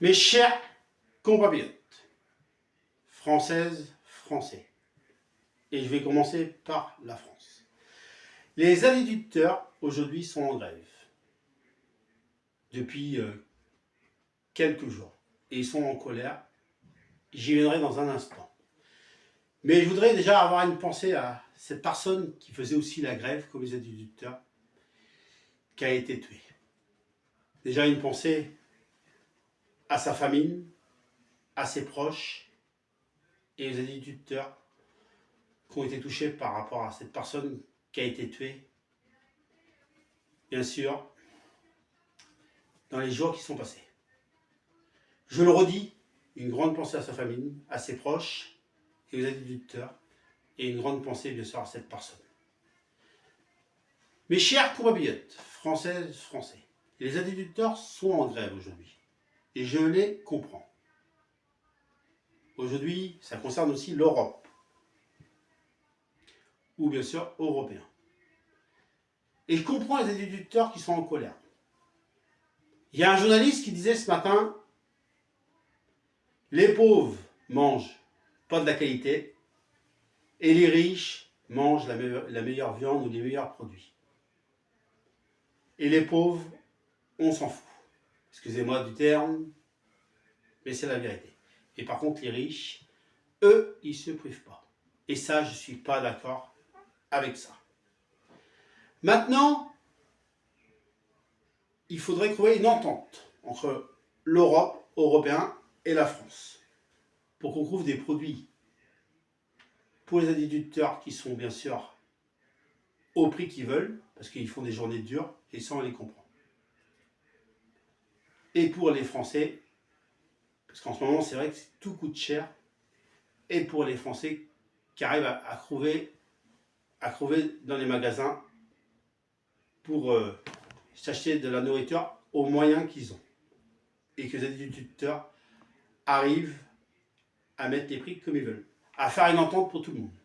Mes chers compatriotes, françaises, français, et je vais commencer par la France. Les agriculteurs aujourd'hui sont en grève depuis quelques jours et ils sont en colère. J'y viendrai dans un instant. Mais je voudrais déjà avoir une pensée à cette personne qui faisait aussi la grève comme les agriculteurs, qui a été tuée. Déjà une pensée à sa famille, à ses proches et aux agriculteurs qui ont été touchés par rapport à cette personne qui a été tuée, bien sûr, dans les jours qui sont passés. Je le redis, une grande pensée à sa famille, à ses proches et aux agriculteurs, et une grande pensée, bien sûr, à cette personne. Mes chers compatriotes, françaises, français, les agriculteurs sont en grève aujourd'hui, et je les comprends. Aujourd'hui, ça concerne aussi l'Europe, ou bien sûr européens. Et je comprends les agriculteurs qui sont en colère. Il y a un journaliste qui disait ce matin, les pauvres mangent pas de la qualité et les riches mangent la meilleure viande ou les meilleurs produits. Et les pauvres, on s'en fout. Excusez-moi du terme, mais c'est la vérité. Et par contre, les riches, eux, ils se privent pas. Et ça, je ne suis pas d'accord avec ça. Maintenant, il faudrait trouver une entente entre l'Europe, européen et la France pour qu'on trouve des produits pour les agriculteurs qui sont bien sûr au prix qu'ils veulent, parce qu'ils font des journées dures, et ça on les comprend. Et pour les Français, parce qu'en ce moment c'est vrai que tout coûte cher, et pour les Français qui arrivent à crever dans les magasins pour s'acheter de la nourriture aux moyens qu'ils ont. Et que les agriculteurs arrivent à mettre les prix comme ils veulent, à faire une entente pour tout le monde.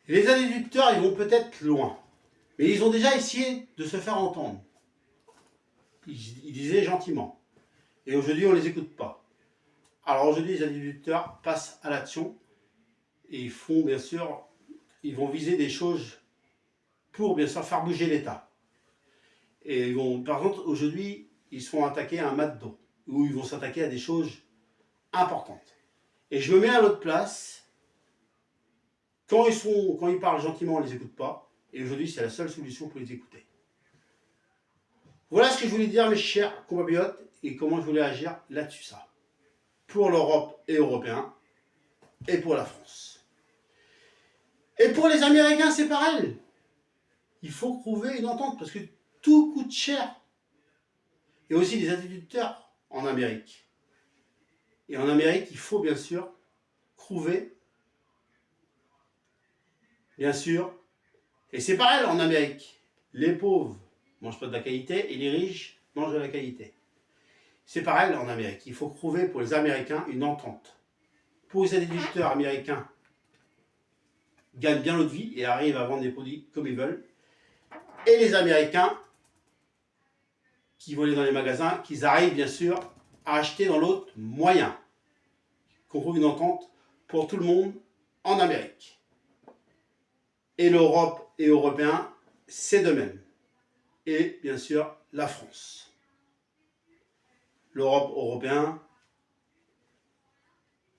Les agriculteurs, ils vont peut-être loin, mais ils ont déjà essayé de se faire entendre. Ils disaient gentiment. Et aujourd'hui, on ne les écoute pas. Alors aujourd'hui, les agriculteurs passent à l'action et ils font, bien sûr, ils vont viser des choses pour, bien sûr, faire bouger l'État. Et ils vont, par contre, aujourd'hui, ils se font attaquer à un McDo, où ils vont s'attaquer à des choses importantes. Et je me mets à l'autre place. Quand ils parlent gentiment, on ne les écoute pas. Et aujourd'hui, c'est la seule solution pour les écouter. Voilà ce que je voulais dire, mes chers compatriotes, et comment je voulais agir là-dessus, ça. Pour l'Europe et Européens, et pour la France. Et pour les Américains, c'est pareil. Il faut trouver une entente, parce que tout coûte cher. Et aussi les agriculteurs en Amérique. Et en Amérique, il faut bien sûr trouver, bien sûr, et c'est pareil en Amérique. Les pauvres ne mangent pas de la qualité et les riches mangent de la qualité. C'est pareil en Amérique. Il faut trouver pour les Américains une entente. Pour les agriculteurs américains, gagnent bien notre vie et arrivent à vendre des produits comme ils veulent. Et les Américains qui vont aller dans les magasins, qu'ils arrivent bien sûr à acheter dans l'autre moyen. Qu'on trouve une entente pour tout le monde en Amérique. Et l'Europe et Européens, c'est de même. Et bien sûr, la France. L'Europe européen,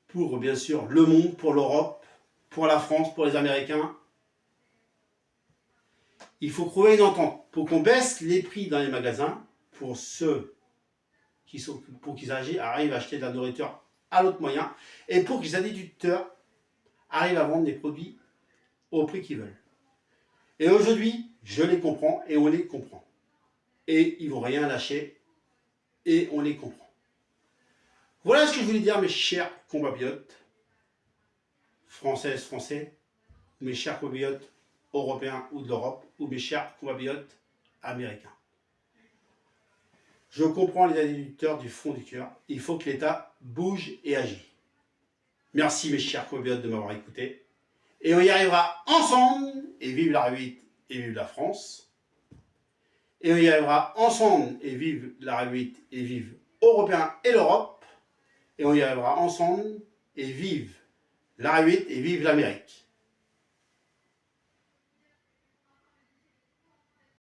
pour bien sûr le monde, pour l'Europe, pour la France, pour les Américains. Il faut trouver une entente pour qu'on baisse les prix dans les magasins pour ceux pour qu'ils arrivent à acheter de la nourriture à l'autre moyen et pour que les agriculteurs arrivent à vendre des produits au prix qu'ils veulent. Et aujourd'hui, je les comprends et on les comprend. Et ils ne vont rien lâcher et on les comprend. Voilà ce que je voulais dire, mes chers compatriotes, françaises, français, mes chers compatriotes européens ou de l'Europe, ou mes chers compatriotes américains. Je comprends les agriculteurs du fond du cœur. Il faut que l'État bouge et agisse. Merci mes chers compatriotes de m'avoir écouté. Et on y arrivera ensemble. Et vive la République et vive la France. Et on y arrivera ensemble et vive l'Arabie et vive Européens et l'Europe. Et on y arrivera ensemble et vive l'Arabie et vive l'Amérique.